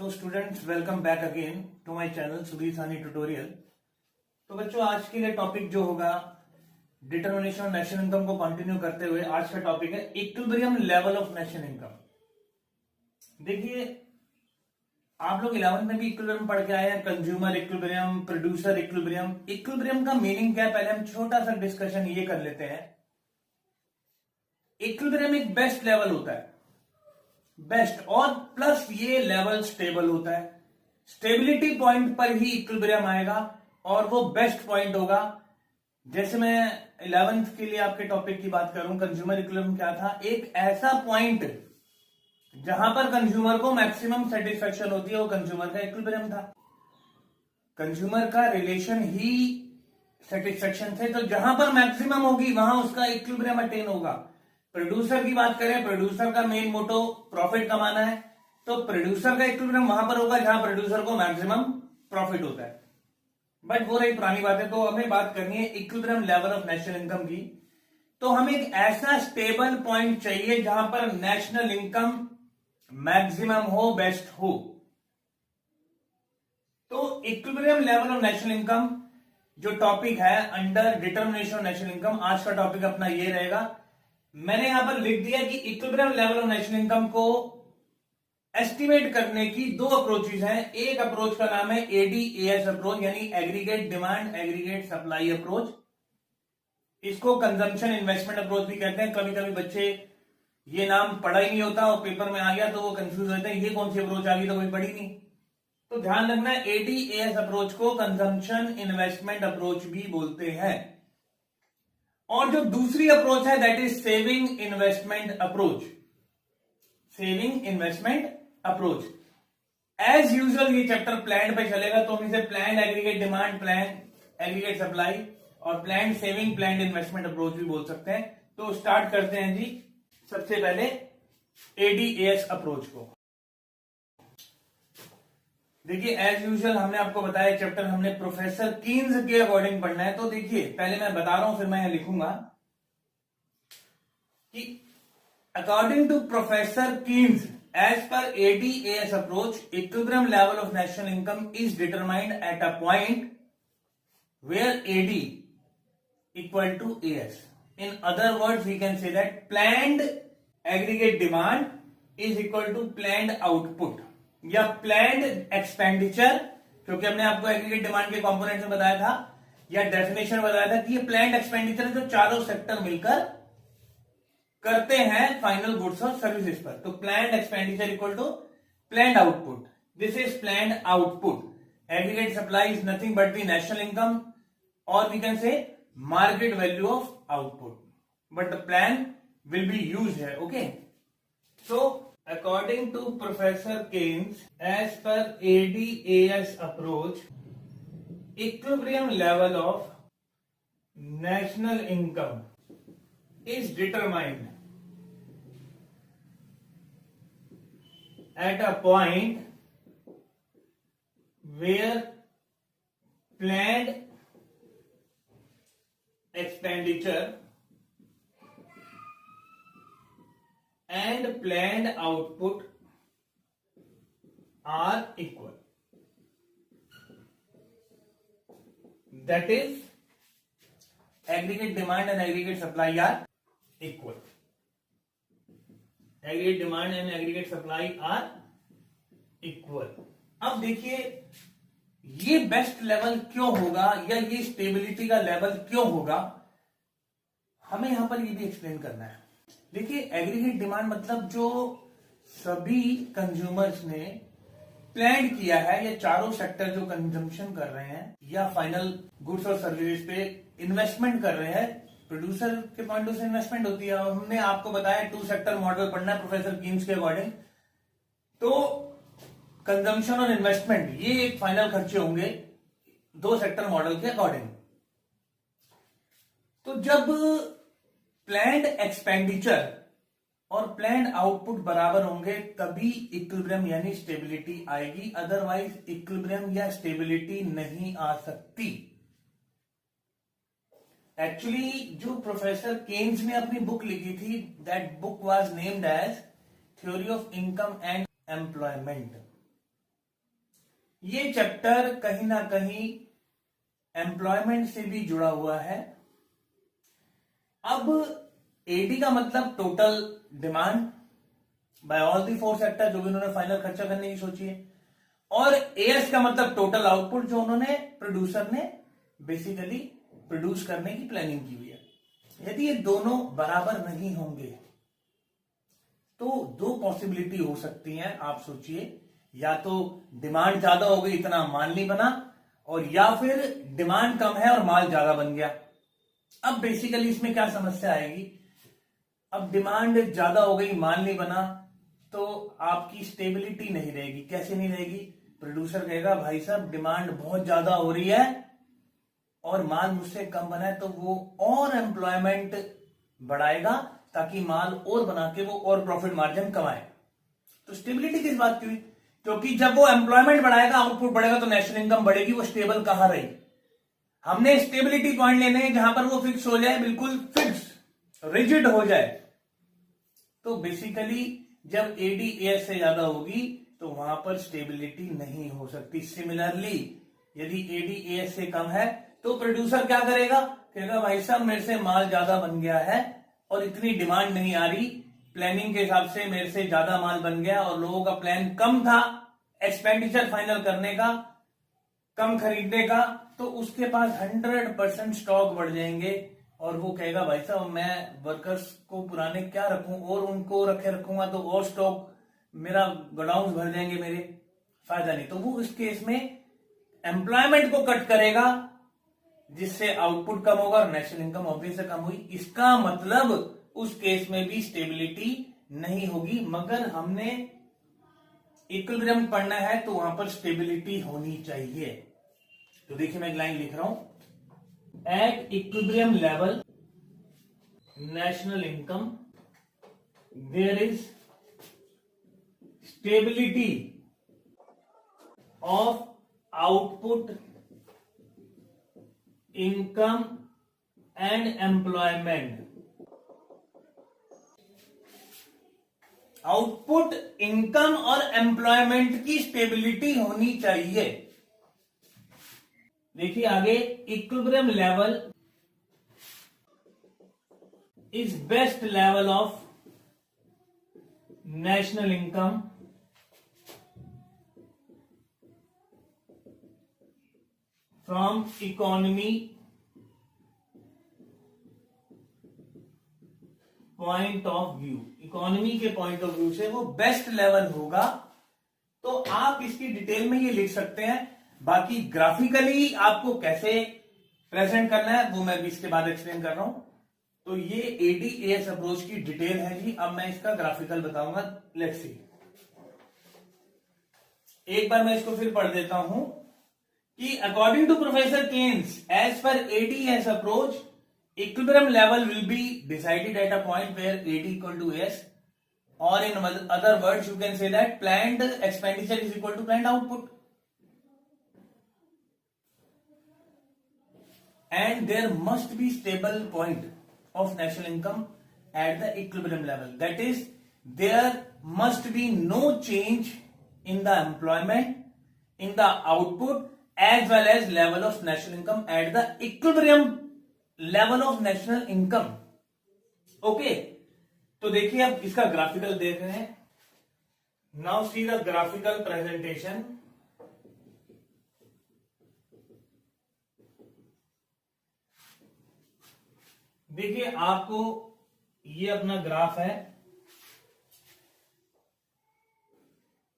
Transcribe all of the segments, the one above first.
So students, welcome back again to my channel Sudhir Saini tutorial. तो बच्चों, आज के लिए टॉपिक जो होगा डिटर्मिनेशन ऑफ नेशनल इनकम को कंटिन्यू करते हुए आज का टॉपिक है equilibrium level of national income. देखिए, आप लोग 11th में भी इक्विलिब्रियम पढ़ के आए हैं, consumer equilibrium, producer equilibrium. Equilibrium का मीनिंग क्या है, पहले हम छोटा सा डिस्कशन ये कर लेते हैं। इक्विलिब्रियम एक बेस्ट लेवल होता है, बेस्ट, और प्लस ये लेवल स्टेबल होता है। स्टेबिलिटी पॉइंट पर ही इक्विलिब्रियम आएगा और वो बेस्ट पॉइंट होगा। जैसे मैं 11th के लिए आपके टॉपिक की बात करूं, कंज्यूमर इक्विलिब्रियम क्या था, एक ऐसा पॉइंट जहां पर कंज्यूमर को मैक्सिमम सेटिस्फेक्शन होती है, वो कंज्यूमर का इक्विलिब्रियम था। कंज्यूमर का रिलेशन ही सेटिस्फेक्शन से, तो जहां पर मैक्सिमम होगी वहां उसका इक्विलिब्रियम अटेन होगा। प्रोड्यूसर की बात करें, प्रोड्यूसर का मेन मोटो प्रॉफिट कमाना है, तो प्रोड्यूसर का इक्विलिब्रियम वहां पर होगा जहां प्रोड्यूसर को मैक्सिमम प्रॉफिट होता है। बट वो रही पुरानी बात है, तो हमें बात करनी है equilibrium level of national income की। तो हमें एक ऐसा स्टेबल पॉइंट चाहिए जहां पर नेशनल इनकम मैक्सिमम हो, बेस्ट हो। तो equilibrium level of national income जो टॉपिक है under determination of national income, आज का टॉपिक अपना ये रहेगा। मैंने यहां पर लिख दिया कि equilibrium level of national income को एस्टिमेट करने की दो अप्रोचेस हैं। एक अप्रोच का नाम है एडीएएस अप्रोच, यानी aggregate demand aggregate supply approach. इसको कंजम्पशन इन्वेस्टमेंट अप्रोच भी कहते हैं। कभी कभी बच्चे ये नाम पढ़ा ही नहीं होता और पेपर में आ गया तो वो कंफ्यूज होते हैं, ये कौन सी अप्रोच आ गई, तो कोई पढ़ी नहीं। तो ध्यान रखना, एडीएएस अप्रोच को कंजम्पशन इन्वेस्टमेंट अप्रोच भी बोलते हैं। और जो दूसरी अप्रोच है that is saving investment approach. Saving investment approach as usual ये चैप्टर प्लान पे चलेगा, तो हम इसे plan aggregate demand, plan aggregate supply और plan saving plan investment approach भी बोल सकते हैं। तो स्टार्ट करते हैं जी, सबसे पहले एडीएएस अप्रोच को। देखिए, एज यूजुअल हमने आपको बताया चैप्टर हमने प्रोफेसर कीन्स के अकॉर्डिंग पढ़ना है। तो देखिए, पहले मैं बता रहा हूं फिर मैं यहां लिखूंगा कि according to professor Keynes, as per AD AS approach, equilibrium level of national income is determined at a point where AD equal to AS. In other words, we can say that planned aggregate demand is equal to planned output या planned expenditure, क्योंकि हमने आपको aggregate demand के components में बताया था या definition बताया था कि ये प्लान्ड एक्सपेंडिचर है जो चारों सेक्टर मिलकर करते हैं फाइनल गुड्स और सर्विसेज पर। तो planned expenditure equal to planned output, this is planned output. Aggregate supply is nothing but the national income, और we can say market value of output, but the plan will be used here. Okay, so according to Professor Keynes, as per ADAS approach, equilibrium level of national income is determined at a point where planned expenditure and planned output are equal. That is, aggregate demand and aggregate supply are equal. Aggregate demand and aggregate supply are equal. अब देखिए, ये best level क्यों होगा या ये stability का level क्यों होगा, हमें यहां पर ये भी एक्सप्लेन करना है। देखिए, एग्रीगेट डिमांड मतलब जो सभी कंज्यूमर्स ने प्लान किया है या चारों सेक्टर जो कंजम्पशन कर रहे हैं या फाइनल गुड्स और सर्विसेज पे इन्वेस्टमेंट कर रहे हैं, प्रोड्यूसर के पॉइंट ऑफ से इन्वेस्टमेंट होती है। और हमने आपको बताया 2 सेक्टर मॉडल पढ़ना है प्रोफेसर कीन्स के अकॉर्डिंग। तो कंजम्पशन और इन्वेस्टमेंट ये एक फाइनल खर्चे होंगे 2 सेक्टर मॉडल के अकॉर्डिंग। तो जब प्लान्ड एक्सपेंडिचर और प्लान्ड आउटपुट बराबर होंगे तभी इक्विलिब्रियम यानी स्टेबिलिटी आएगी, अदरवाइज इक्विलिब्रियम या स्टेबिलिटी नहीं आ सकती। एक्चुअली जो प्रोफेसर केन्स ने अपनी बुक लिखी थी, that book was named as theory of income and employment. ये चैप्टर कहीं ना कहीं एम्प्लॉयमेंट से भी जुड़ा हुआ है। अब एडी का मतलब total demand by all the four sector, जो भी उन्होंने फाइनल खर्चा करने की सोची है, और एएस का मतलब टोटल आउटपुट, जो उन्होंने प्रोड्यूसर ने बेसिकली प्रोड्यूस करने की प्लानिंग की हुई है। यदि ये दोनों बराबर नहीं होंगे तो दो पॉसिबिलिटी हो सकती हैं। आप सोचिए, या तो डिमांड ज्यादा हो गई, इतना माल नहीं बना, और या फिर डिमांड कम है और माल ज्यादा बन गया। अब बेसिकली इसमें क्या समस्या आएगी, अब डिमांड ज्यादा हो गई, माल नहीं बना, तो आपकी स्टेबिलिटी नहीं रहेगी। कैसे नहीं रहेगी? प्रोड्यूसर कहेगा भाई साहब डिमांड बहुत ज्यादा हो रही है और माल मुझसे कम बना है, तो वो और एम्प्लॉयमेंट बढ़ाएगा ताकि माल और बना के वो और प्रॉफिट मार्जिन कमाए। तो स्टेबिलिटी किस बात की हुई? क्योंकि जब वो एम्प्लॉयमेंट बढ़ाएगा, आउटपुट बढ़ेगा, तो नेशनल इनकम बढ़ेगी। वो स्टेबल कहां रही? हमने स्टेबिलिटी पॉइंट लेने हैं जहां पर वो फिक्स हो जाए, बिल्कुल फिक्स रिजिड हो जाए। तो बेसिकली जब एडीएस से ज्यादा होगी तो वहां पर स्टेबिलिटी नहीं हो सकती। सिमिलरली यदि एडीएस से कम है तो प्रोड्यूसर क्या करेगा? कहेगा भाई साहब मेरे से माल ज्यादा बन गया है और इतनी डिमांड नहीं आ रही, प्लानिंग के हिसाब से मेरे से ज्यादा माल बन गया और लोगों का प्लान कम था एक्सपेंडिचर फाइनल करने का, कम खरीदने का, तो उसके पास 100% स्टॉक बढ़ जाएंगे और वो कहेगा भाई साहब मैं वर्कर्स को पुराने क्या रखूं और उनको रखूंगा तो और स्टॉक मेरा गोडाउन भर जाएंगे मेरे, फायदा नहीं। तो वो इस केस में एम्प्लॉयमेंट को कट करेगा जिससे आउटपुट कम होगा और नेशनल इनकम ऑब्वियसली कम हुई। इसका मतलब उस केस में भी स्टेबिलिटी नहीं होगी। मगर हमने इक्विलिब्रियम पढ़ना है तो वहां पर स्टेबिलिटी होनी चाहिए। तो देखिए मैं एक लाइन लिख रहा हूं, at equilibrium level national income there is stability of output, income and employment. Output, income और एम्प्लॉयमेंट की स्टेबिलिटी होनी चाहिए। देखिए आगे, equilibrium level is best level of national income from economy point of view. Economy के point of view से वो best level होगा। तो आप इसकी डिटेल में ये लिख सकते हैं। बाकी ग्राफिकली आपको कैसे प्रेजेंट करना है वो मैं भी इसके बाद एक्सप्लेन कर रहा हूं। तो ये एडीएस अप्रोच की डिटेल है जी। अब मैं इसका ग्राफिकल बताऊंगा। लेट्स सी, एक बार मैं इसको फिर पढ़ देता हूं कि according to professor Keynes, as per AD S approach, equilibrium level will be decided at a point where AD equal to S, or in other words you can say that planned expenditure is equal to planned output, and there must be stable point of national income at the equilibrium level. That is, there must be no change in the employment, in the output, as well as level of national income at the equilibrium level of national income. Okay, तो देखिए अब इसका graphical देख रहे हैं। Now see the graphical presentation. देखिए आपको ये अपना ग्राफ है,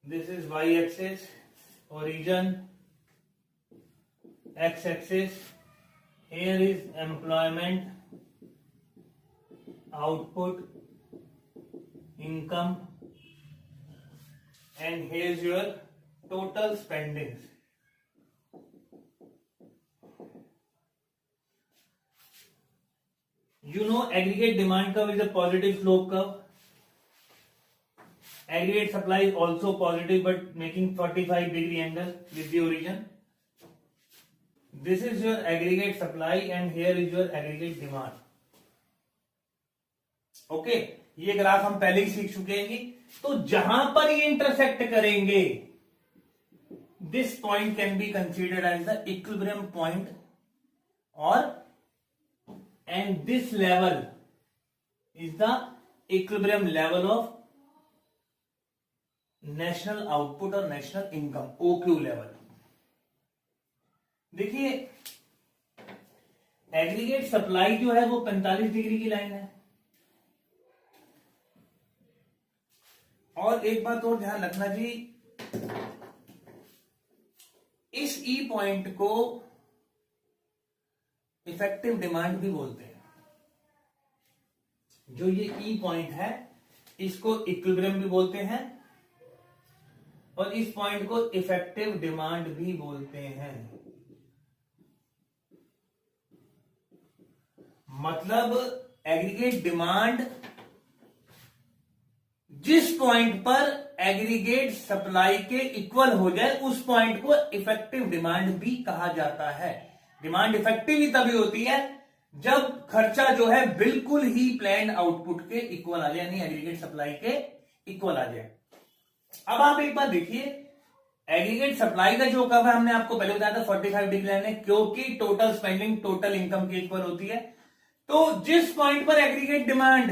this is Y axis, origin, X axis, here is employment, output, income, and here is your total spendings. You know aggregate demand curve is a positive slope curve. Aggregate supply is also positive but making 45-degree angle with the origin. This is your aggregate supply and here is your aggregate demand. Okay, ये graph हम पहले ही सीख चुके हैं। तो जहां पर ये इंटरसेक्ट करेंगे this point can be considered as the equilibrium point, and this level is the equilibrium level of national output और national income, OQ level. देखिए एग्रीगेट सप्लाई जो है वो 45 डिग्री की लाइन है, और एक बात और ध्यान रखना जी, इस ई पॉइंट को इफेक्टिव डिमांड भी बोलते हैं। जो ये ई पॉइंट है इसको इक्विलिब्रियम भी बोलते हैं और इस पॉइंट को इफेक्टिव डिमांड भी बोलते हैं। मतलब एग्रीगेट डिमांड जिस पॉइंट पर एग्रीगेट सप्लाई के इक्वल हो जाए उस पॉइंट को इफेक्टिव डिमांड भी कहा जाता है। डिमांड इफेक्टिव ही तभी होती है जब खर्चा जो है बिल्कुल ही प्लान्ड आउटपुट के इक्वल आ जाए, यानी एग्रीगेट सप्लाई के इक्वल आ जाए। अब आप एक बार देखिए, एग्रीगेट सप्लाई का जो कर्व है हमने आपको पहले बताया था 45 डिग्री लाइन है, क्योंकि टोटल स्पेंडिंग टोटल इनकम के इक्वल होती है। तो जिस पॉइंट पर एग्रीगेट डिमांड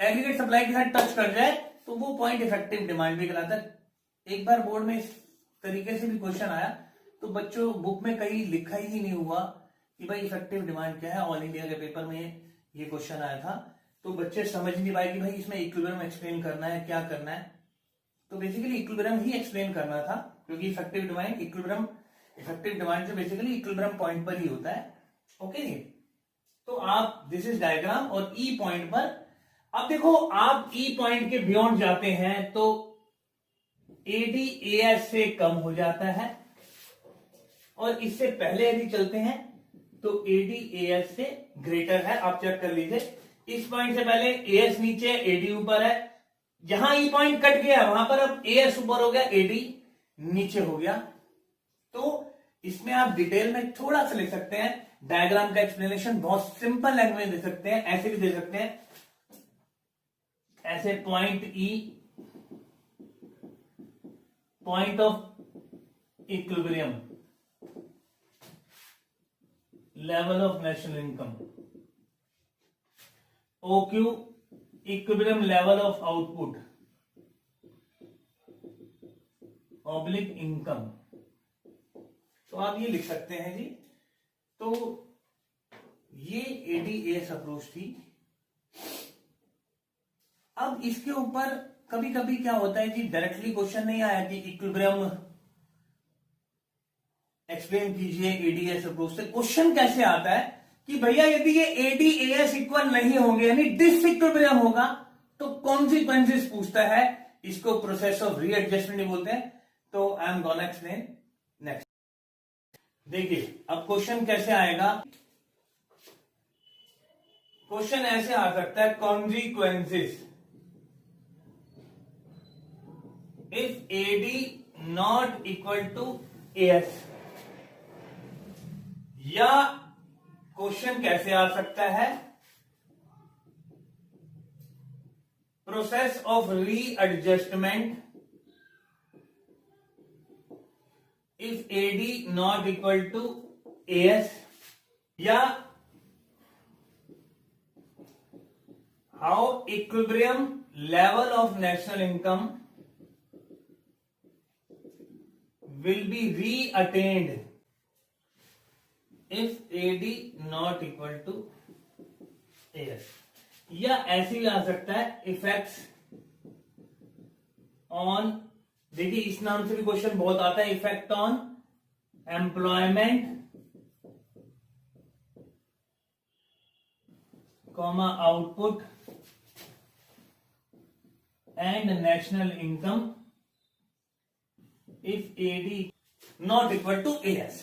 एग्रीगेट सप्लाई के साथ टच कर जाए तो वो पॉइंट इफेक्टिव डिमांड भी कहलाता है। एक बार बोर्ड में इस तरीके से भी क्वेश्चन आया तो बच्चों बुक में कहीं लिखा ही नहीं हुआ कि भाई इफेक्टिव डिमांड क्या है। ऑल इंडिया के पेपर में ये क्वेश्चन आया था, तो बच्चे समझ नहीं पाए कि भाई इसमें इक्विलिब्रियम एक्सप्लेन करना है, क्या करना है। तो बेसिकली इक्विलिब्रियम ही एक्सप्लेन करना था, क्योंकि इफेक्टिव डिमांड इफेक्टिव डिमांड जो बेसिकली इक्विलिब्रियम पॉइंट पर ही होता है। ओके, तो आप दिस इज डायग्राम, और ई पॉइंट पर अब देखो, आप ई पॉइंट के बियॉन्ड जाते हैं तो एडी एएस से कम हो जाता है, और इससे पहले यदि चलते हैं तो एडी एएस से ग्रेटर है। आप चेक कर लीजिए, इस पॉइंट से पहले एएस नीचे एडी ऊपर है, जहां ई पॉइंट कट गया वहां पर अब एएस ऊपर हो गया, एडी नीचे हो गया। तो इसमें आप डिटेल में थोड़ा सा लिख सकते हैं, डायग्राम का एक्सप्लेनेशन बहुत सिंपल लैंग्वेज दे सकते हैं, ऐसे भी दे सकते हैं, ऐसे point E point of equilibrium level of national income, OQ equilibrium level of output oblique income. तो आप ये लिख सकते हैं जी। तो ये एडीएस अप्रोच थी। अब इसके ऊपर कभी कभी क्या होता है जी, डायरेक्टली क्वेश्चन नहीं आया कि इक्विलिब्रियम एक्सप्लेन कीजिए एडीएस अप्रोच से। क्वेश्चन कैसे आता है कि भैया यदि ये एडीएस इक्वल नहीं होंगे यानी डिसइक्विलिब्रियम होगा तो कॉन्सिक्वेंसेस पूछता है। इसको प्रोसेस ऑफ रीएडजस्टमेंट बोलते हैं। तो I am gonna explain next. देखिए अब क्वेश्चन कैसे आएगा। क्वेश्चन ऐसे आ सकता है, consequences if AD not equal to AS, या क्वेश्चन कैसे आ सकता है, process of readjustment if AD not equal to AS, या how equilibrium level of national income will be re-attained if AD not equal to AS, या ऐसे भी आ सकता है इफेक्ट्स ऑन, देखिए इस नाम से भी क्वेश्चन बहुत आता है, effect on employment comma output and national income if AD not equal to AS.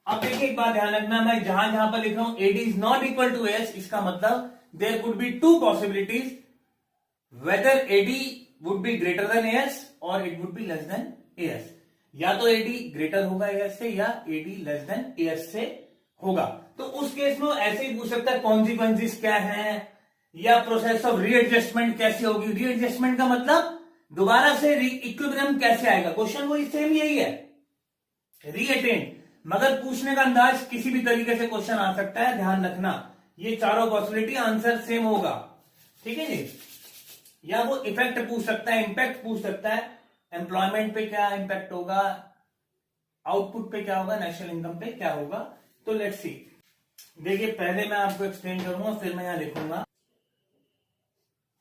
अब देखिए एक बात ध्यान रखना, मैं जहां जहां पर लिख रहा हूं AD is not equal to AS, इसका मतलब there could be two possibilities, whether AD would be greater than AS और it would be less than AS. या तो एडी ग्रेटर होगा एएस से, या एडी लेस देन एएस से होगा। तो उस केस में ऐसे ही पूछ सकता है कॉन्सिक्वेंसेस क्या है, या प्रोसेस ऑफ रीएडजस्टमेंट कैसे होगी। रीएडजस्टमेंट का मतलब दोबारा से इक्विलिब्रियम कैसे आएगा, क्वेश्चन वही सेम यही है, रीअटेंड, मगर पूछने का अंदाज किसी भी तरीके से क्वेश्चन आ सकता है, ध्यान रखना ये चारों पॉसिबिलिटी आंसर सेम होगा, ठीक है जी। या वो इफेक्ट पूछ सकता है, इंपैक्ट पूछ सकता है, एम्प्लॉयमेंट पे क्या इंपैक्ट होगा, आउटपुट पे क्या होगा, नेशनल इनकम पे क्या होगा। तो लेट्स सी, देखिए पहले मैं आपको एक्सप्लेन करूंगा फिर मैं यहां लिखूंगा।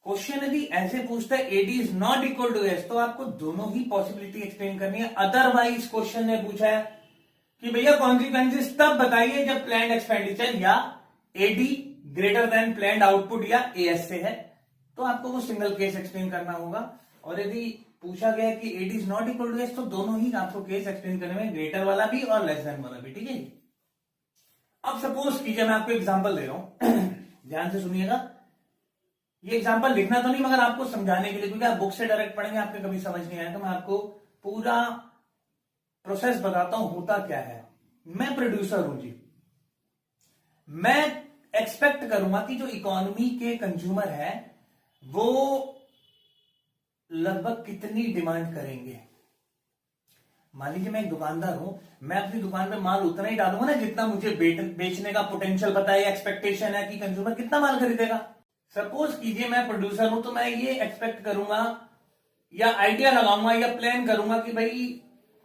क्वेश्चन यदि ऐसे पूछता है AD is not equal to S, तो आपको दोनों ही पॉसिबिलिटी एक्सप्लेन करनी है। अदरवाइज क्वेश्चन ने पूछा है कि भैया कॉन्सिक्वेंसेस तब बताइए जब प्लान्ड एक्सपेंडिचर या AD greater than planned output या एएस से है, तो आपको वो सिंगल केस एक्सप्लेन करना होगा। और यदि पूछा गया कि AD is not equal to S, तो दोनों ही आपको केस एक्सप्लेन करने में, ग्रेटर वाला भी और लेस देन वाला भी, ठीक है। अब सपोज कीजिए, मैं आपको एग्जांपल दे रहा हूं ध्यान से सुनिएगा। ये एग्जांपल लिखना तो नहीं मगर आपको समझाने के लिए, क्योंकि आप बुक से डायरेक्ट पढ़ेंगे आपके कभी समझ नहीं आएगा। मैं आपको पूरा प्रोसेस बताता हूं होता क्या है। मैं प्रोड्यूसर हूं जी, मैं एक्सपेक्ट करूंगा कि जो इकोनॉमी के कंज्यूमर है वो लगभग कितनी डिमांड करेंगे। मान लीजिए मैं एक दुकानदार हूं, मैं अपनी दुकान पे माल उतना ही डालूंगा ना जितना मुझे बेचने का पोटेंशियल पता है, एक्सपेक्टेशन है कि कंज्यूमर कितना माल खरीदेगा। सपोज कीजिए मैं प्रोड्यूसर हूं, तो मैं ये एक्सपेक्ट करूंगा या आइडिया लगाऊंगा या प्लान करूंगा कि भाई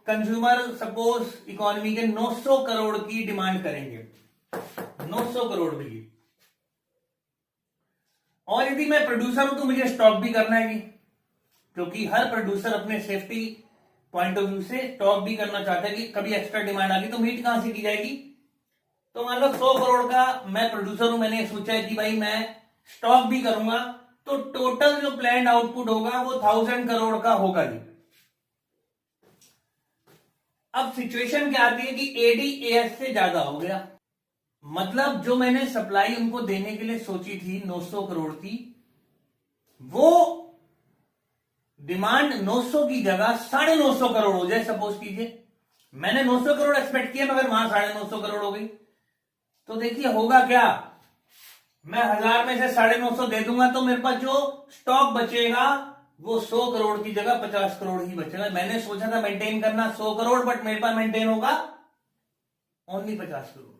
कंज्यूमर सपोज इकोनॉमी के 900 करोड़ की डिमांड करेंगे, 900 करोड़ की। और यदि मैं प्रोड्यूसर हूं तो मुझे स्टॉक भी करना है, क्योंकि हर प्रोड्यूसर अपने सेफ्टी पॉइंट ऑफ व्यू से स्टॉक भी करना चाहता है कि कभी एक्स्ट्रा डिमांड आ गई तो मीट कहां से की जाएगी। तो मान लो 100 करोड़ का मैं प्रोड्यूसर हूं, मैंने सोचा है कि भाई मैं स्टॉक भी करूंगा, तो टोटल जो प्लान्ड आउटपुट होगा वो 1000 करोड़ का होगा जी। अब सिचुएशन क्या आती है कि एडीएएस से ज्यादा हो गया, मतलब जो मैंने सप्लाई उनको देने के लिए सोची थी 900 करोड़ की, वो डिमांड 900 की जगह 950 करोड़ हो जाए। सपोज कीजिए मैंने 900 करोड़ एक्सपेक्ट किया मगर वहां 950 करोड़ हो गई, तो देखिए होगा क्या, मैं 1000 में से 950 दे दूंगा तो मेरे पास जो स्टॉक बचेगा वो 100 करोड़ की जगह 50 करोड़ ही बचेगा। मैंने सोचा था मेंटेन करना 100 करोड़, बट मेरे पास मेंटेन होगा ओनली 50 करोड़।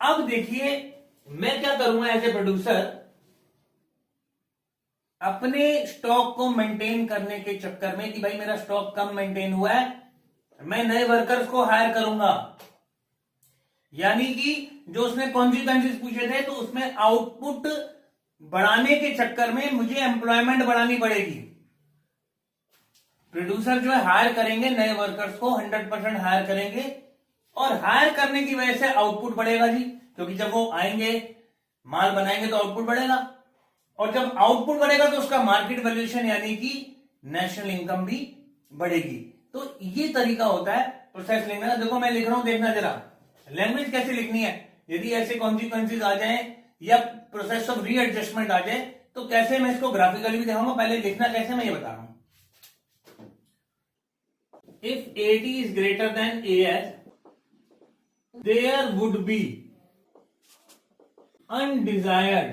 अब देखिए मैं क्या करूंगा एज ए प्रोड्यूसर, अपने स्टॉक को मेंटेन करने के चक्कर में कि भाई मेरा स्टॉक कम मेंटेन हुआ है, मैं नए वर्कर्स को हायर करूंगा। यानी कि जो उसने कॉन्सिक्वेंसेस पूछे थे तो उसमें आउटपुट बढ़ाने के चक्कर में मुझे एम्प्लॉयमेंट बढ़ानी पड़ेगी। प्रोड्यूसर जो है हायर करेंगे नए वर्कर्स को, 100% हायर करेंगे, और हायर करने की वजह से आउटपुट बढ़ेगा जी, क्योंकि जब वो आएंगे माल बनाएंगे तो आउटपुट बढ़ेगा, और जब आउटपुट बढ़ेगा तो उसका मार्केट वैल्यूएशन यानी कि नेशनल इनकम भी बढ़ेगी। तो ये तरीका होता है प्रोसेस लिखने का। देखो मैं लिख रहा हूं, देखना जरा लैंग्वेज कैसे लिखनी है। यदि ऐसे कॉन्सिक्वेंसेज आ जाए या प्रोसेस ऑफ रीएडजस्टमेंट आ जाए तो कैसे मैं इसको ग्राफिकली भी दिखाऊंगा, पहले लिखना कैसे मैं ये बता रहा हूं। If AD is greater than AS, there would be undesired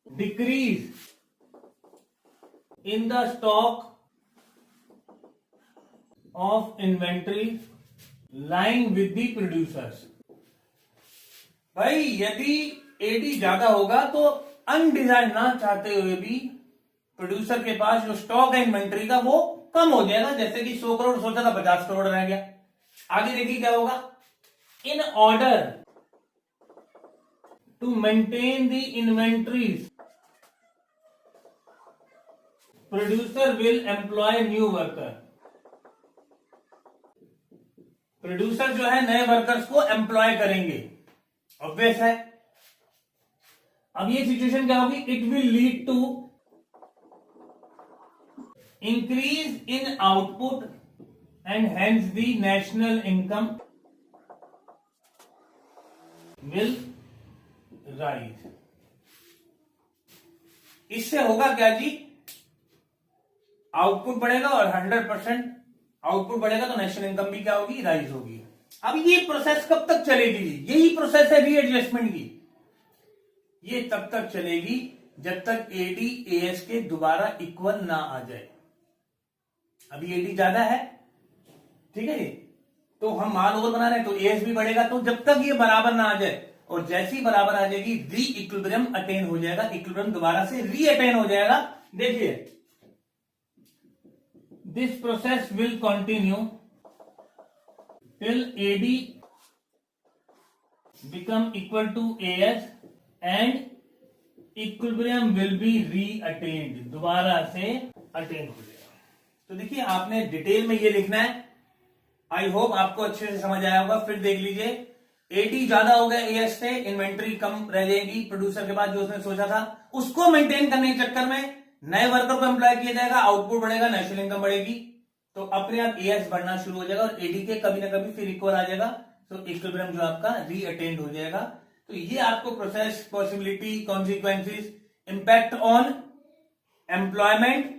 decrease in the stock of inventory lying with the producers। भाई यदि एडी ज्यादा होगा तो अनडिजायर्ड ना चाहते हुए भी प्रोड्यूसर के पास जो स्टॉक है इन्वेंट्री का वो कम हो जाएगा। जैसे कि 100 करोड़ सोचा था 50 करोड़ रह गया। आगे देखिए क्या होगा, in order to maintain the inventories, producer will employ new worker। Producer जो है नए वर्कर्स को एम्प्लॉय करेंगे, ऑब्वियस है। अब ये सिचुएशन क्या होगी, it will lead to increase in output and hence the national income will rise. इससे होगा क्या जी, आउटपुट बढ़ेगा और 100% आउटपुट बढ़ेगा तो नेशनल इनकम भी क्या होगी, राइज होगी। अब ये प्रोसेस कब तक चलेगी जी, यही प्रोसेस है रीएडजस्टमेंट की। ये तब तक चलेगी जब तक एडी एएस के दोबारा इक्वल ना आ जाए। अभी एडी ज्यादा है, ठीक है जी, तो हम मान ओवर बना रहे हैं, तो एएस भी बढ़ेगा। तो जब तक ये बराबर ना आ जाए, और जैसे ही बराबर आ जाएगी री इक्विलिब्रियम अटेन हो जाएगा, इक्विलिब्रियम दोबारा से री अटेन हो जाएगा। देखिए, this process will continue till AD become equal to AS and equilibrium will be reattained, दोबारा से अटेन हो जाएगा। तो देखिए, आपने डिटेल में ये लिखना है। आई होप आपको अच्छे से समझ आया होगा। फिर देख लीजिए, एटी ज्यादा हो गया एएस से, इन्वेंट्री कम रह जाएगी प्रोड्यूसर के पास, जो उसने सोचा था उसको मेंटेन करने के चक्कर में नए वर्कर को एम्प्लॉय किया जाएगा, आउटपुट बढ़ेगा, नेशनल इनकम बढ़ेगी, तो अपने आप एएस बढ़ना शुरू हो जाएगा और एडी के कभी ना कभी फिर इक्वल आ जाएगा, तो इक्विलिब्रियम जो आपका री अटेन्ड हो जाएगा। तो ये आपको process, possibility, consequences, impact on employment,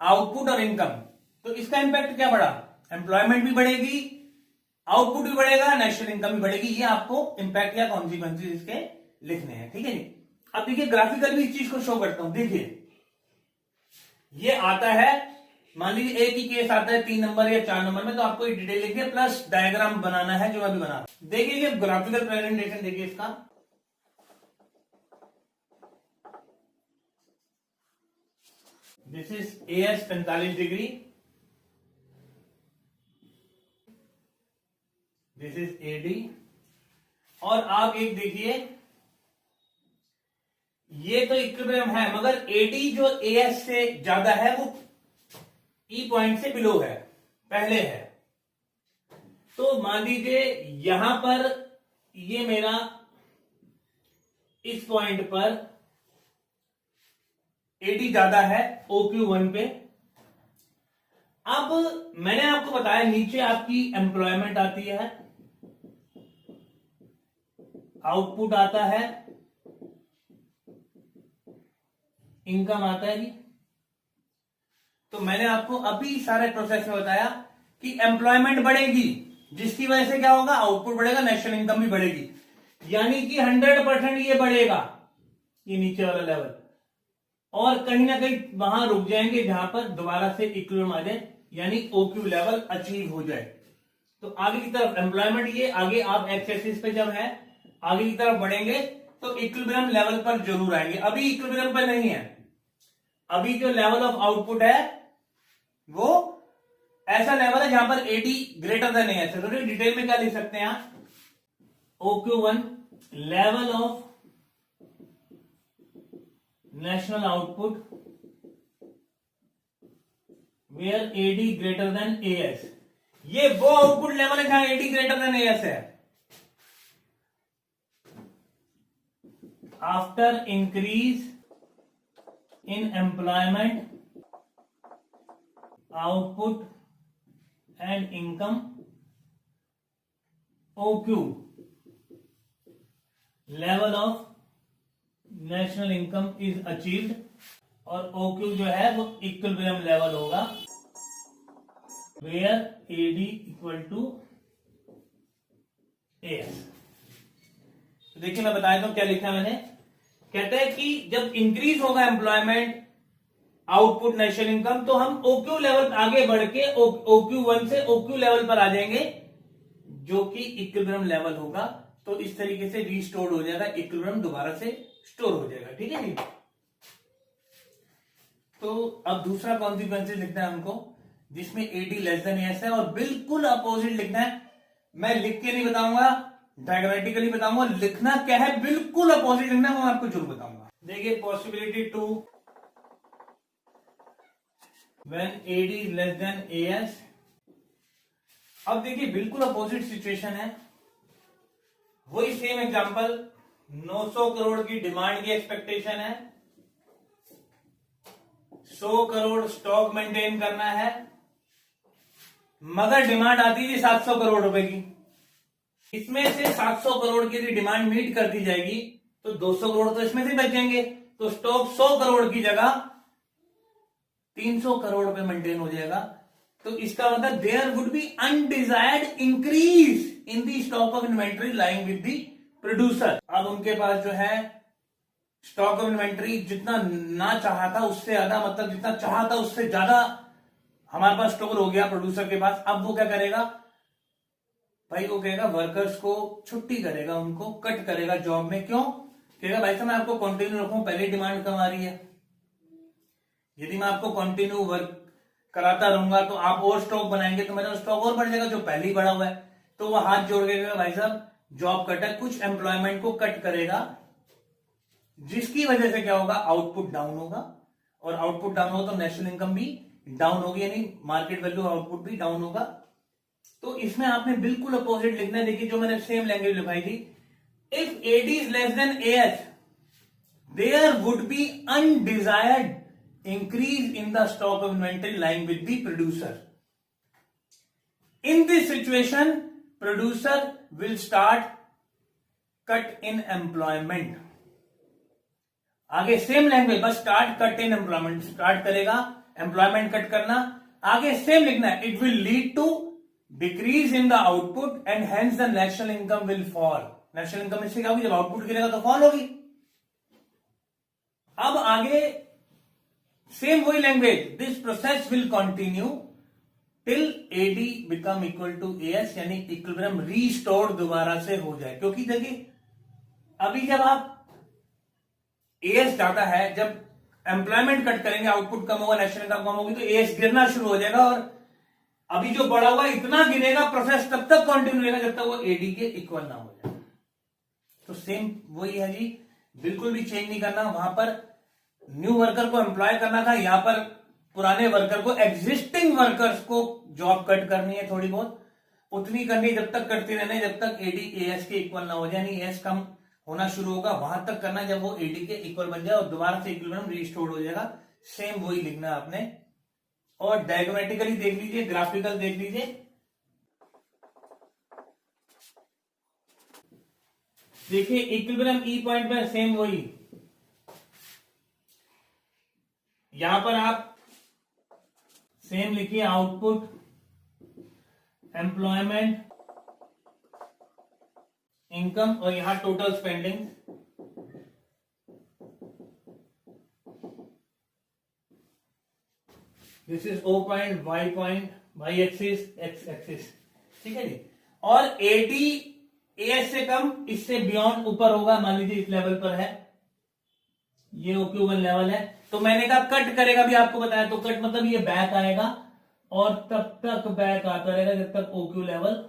output और इनकम। तो इसका इंपैक्ट क्या बढ़ा, एम्प्लॉयमेंट भी बढ़ेगी, आउटपुट भी बढ़ेगा, नेशनल इनकम भी बढ़ेगी। ये आपको इंपैक्ट या कॉन्सिक्वेंसेस इसके लिखने हैं, ठीक है जी। अब देखिए, ग्राफिकल भी इस चीज को शो करता हूं। देखिए, ये आता है, मान लीजिए एक ही केस आता है 3 नंबर या 4 नंबर में, तो आपको ये डिटेल लिखिए प्लस डायग्राम बनाना है, जो मैं भी बना रहा हूं। देखिए, ये ग्राफिकल प्रेजेंटेशन देखिए इसका। This is AS 45 degree, this is AD, और आप एक देखिए, ये तो इक्विलिब्रियम है, मगर एडी जो एएस से ज्यादा है वो ई पॉइंट से बिलो है, पहले है। तो मान लीजिए यहां पर ये मेरा इस पॉइंट पर एडी ज्यादा है OQ1 पे। अब मैंने आपको बताया, नीचे आपकी एम्प्लॉयमेंट आती है, आउटपुट आता है, इनकम आता है जी। तो मैंने आपको अभी सारे प्रोसेस में बताया कि एम्प्लॉयमेंट बढ़ेगी, जिसकी वजह से क्या होगा, आउटपुट बढ़ेगा, नेशनल इनकम भी बढ़ेगी, यानी कि 100% ये बढ़ेगा, ये नीचे वाला लेवल, और कहीं ना कहीं वहां रुक जाएंगे जहां पर दोबारा से इक्विलिब्रियम आ जाए, यानी OQ लेवल अचीव हो जाए। तो आगे की तरफ एम्प्लॉयमेंट, ये आगे आप एक्स एक्सिस पे जब है आगे की तरफ बढ़ेंगे तो इक्विलिब्रियम लेवल पर जरूर आएंगे। अभी इक्विलिब्रियम पर नहीं है, अभी जो लेवल ऑफ आउटपुट है वो ऐसा लेवल है जहां पर एडी ग्रेटर देन एएस है। तो डिटेल में क्या लिख सकते हैं आप, OQ1 level of national output where AD greater than AS. ये वो आउटपुट लेवल है जहां एडी ग्रेटर देन एएस है। After increase in employment, output and income, OQ level of national income is achieved, और OQ जो है वो equilibrium level होगा where AD equal to AS. तो देखिए, मैं बता देता हूं क्या लिखा मैंने। कहते हैं कि जब इंक्रीज होगा एम्प्लॉयमेंट, आउटपुट, नेशनल इनकम, तो हम OQ लेवल आगे बढ़ के OQ1 से OQ लेवल पर आ जाएंगे, जो कि इक्विलिब्रियम लेवल होगा। तो इस तरीके से रीस्टोर हो जाएगा, इक्विलिब्रियम दोबारा से स्टोर हो जाएगा, ठीक है जी। तो अब दूसरा कॉन्सिक्वेंसेस लिखना है हमको, जिसमें एडी लेस देन एएस है, और बिल्कुल अपोजिट लिखना है। मैं लिख के नहीं बताऊंगा, डायग्रामेटिकली बताऊंगा, लिखना क्या है बिल्कुल अपोजिट लिखना है, मैं आपको जरूर बताऊंगा। देखिए, possibility 2 when AD is less than AS. अब देखिए, बिल्कुल अपोजिट सिचुएशन है, वही सेम एग्जांपल। 900 करोड़ की डिमांड की एक्सपेक्टेशन है, 100 करोड़ स्टॉक मेंटेन करना है, मगर डिमांड आती है 700 करोड़ रुपए की। इसमें से 700 करोड़ की यदि डिमांड मीट कर दी जाएगी तो 200 करोड़ तो इसमें से बच जाएंगे, तो स्टॉक 100 करोड़ की जगह 300 करोड़ रुपए मेंटेन हो जाएगा। तो इसका मतलब there would be undesired increase in the stock of inventory lying with the producer. अब उनके पास जो है स्टॉक ऑफ इन्वेंट्री जितना ना चाहा था उससे ज्यादा, मतलब जितना चाहा था उससे ज्यादा हमारे पास स्टोर हो गया प्रोड्यूसर के पास। अब वो क्या करेगा भाई, वो कहेगा वर्कर्स को छुट्टी करेगा, उनको कट करेगा जॉब में। क्यों कहेगा? भाई साहब मैं आपको कंटिन्यू रखूं, पहले डिमांड कम आ रही है, यदि मैं आपको कंटिन्यू वर्क कराता रहूंगा तो आप और स्टॉक बनाएंगे तो मेरा स्टॉक और बढ़ जाएगा जो पहले ही बढ़ा हुआ है। तो वो हाथ जोड़ के कहेगा भाई साहब जॉब कट है, कुछ एम्प्लॉयमेंट को कट करेगा, जिसकी वजह से क्या होगा, आउटपुट डाउन होगा, और आउटपुट डाउन होगा तो नेशनल इनकम भी डाउन होगी, यानी मार्केट वैल्यू आउटपुट भी डाउन होगा। तो इसमें आपने बिल्कुल अपोजिट लिखना है। देखिए जो मैंने सेम लैंग्वेज लिखाई थी, if AD is less than AH there would be undesired increase in the stock of inventory lying with the producer. In this situation, producer will start cut in employment. आगे same language, बस start cut in employment, start करेगा employment cut करना। आगे same लिखना है, it will lead to decrease in the output and hence the national income will fall. National income इससे क्या होगी, जब आउटपुट गिरेगा तो फॉल होगी। अब आगे सेम वही language, this process will continue till AD become equal to AS, यानी इक्विलिब्रियम रीस्टोर्ड दोबारा से हो जाए। क्योंकि देखिए अभी जब आप एएस डाटा है, जब एम्प्लॉयमेंट कट करेंगे आउटपुट कम होगा, नेशनल इनकम कम होगी, तो एएस गिरना शुरू हो जाएगा, और अभी जो बढ़ा हुआ इतना गिरेगा, प्रोसेस तब तक कंटिन्यू रहेगा जब तक वो एडी के इक्वल ना हो जाए। तो सेम वही है जी, बिल्कुल भी चेंज नहीं करना। वहां पर न्यू वर्कर को एम्प्लॉय करना था, यहां पर पुराने वर्कर को, एग्जिस्टिंग वर्कर्स को जॉब कट करनी है, थोड़ी बहुत उतनी करनी, जब तक करती रहना है जब तक एडी एएस के इक्वल ना हो जाए, यानी एएस कम होना शुरू होगा, वहां तक करना जब वो एडी के इक्वल बन जाए और दोबारा से इक्विलिब्रियम रीस्टोर्ड हो जाएगा। सेम वही लिखना है आपने, और डायग्रामेटिकली देख लीजिए, ग्राफिकल देख लीजिए। देखिए इक्विलिब्रियम ई पॉइंट पर सेम वही, यहां पर आप सेम लिखिए, आउटपुट, एम्प्लॉयमेंट, इनकम, और यहां total spending. This is O point, Y point, Y axis, X axis, ठीक है जी। और एडी एएस से कम, इससे बियॉन्ड ऊपर होगा, मान लीजिए इस लेवल पर है, ये OQ1 लेवल है, तो मैंने कहा कट करेगा, भी आपको बताया, तो कट मतलब ये बैक आएगा, और तब तक बैक आता रहेगा जब तक OQ लेवल,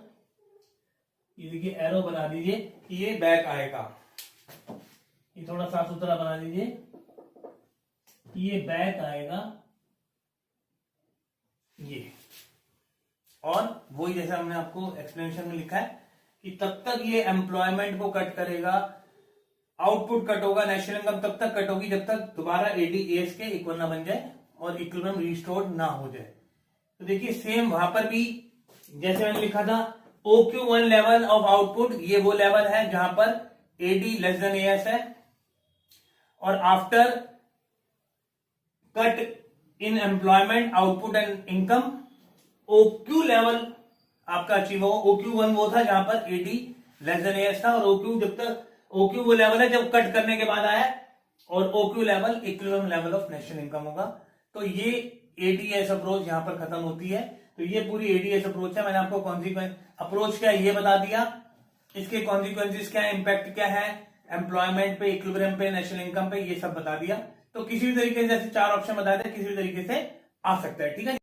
ये देखिए एरो बना दीजिए कि ये बैक आएगा, ये थोड़ा साफ सुथरा बना दीजिए, ये बैक आएगा ये। और वही जैसा हमने आपको एक्सप्लेनेशन में लिखा है कि तब तक ये एम्प्लॉयमेंट को कट करेगा, आउटपुट कट होगा, नेशनल इनकम तब तक कट होगी जब तक दोबारा एडी एएस के इक्वल ना बन जाए और इक्विलिब्रियम रीस्टोर्ड ना हो जाए। तो देखिए सेम वहां पर भी जैसे मैंने लिखा था, OQ1 लेवल ऑफ आउटपुट, ये वो लेवल है जहां पर एडी लेस देन एएस है, और after cut in employment, output and income, OQ level आपका अचीव हो। OQ1 वो था जहां पर एडी लेस देन एएस था, और OQ जब तक OQ वो लेवल है जब कट करने के बाद आया, और OQ level equilibrium level of national income होगा। तो ये एडीएस अप्रोच यहां पर खत्म होती है। तो ये पूरी एडीएस अप्रोच है। मैंने आपको कॉन्सिक्वेंस अप्रोच क्या है ये बता दिया, इसके कॉन्सिक्वेंसेस क्या है, इंपैक्ट क्या है एम्प्लॉयमेंट पे, इक्विलिब्रियम पे, नेशनल इनकम पे, ये सब बता दिया। तो किसी भी तरीके से, जैसे 4 ऑप्शन बताए थे, किसी भी तरीके से आ सकता है, ठीक है।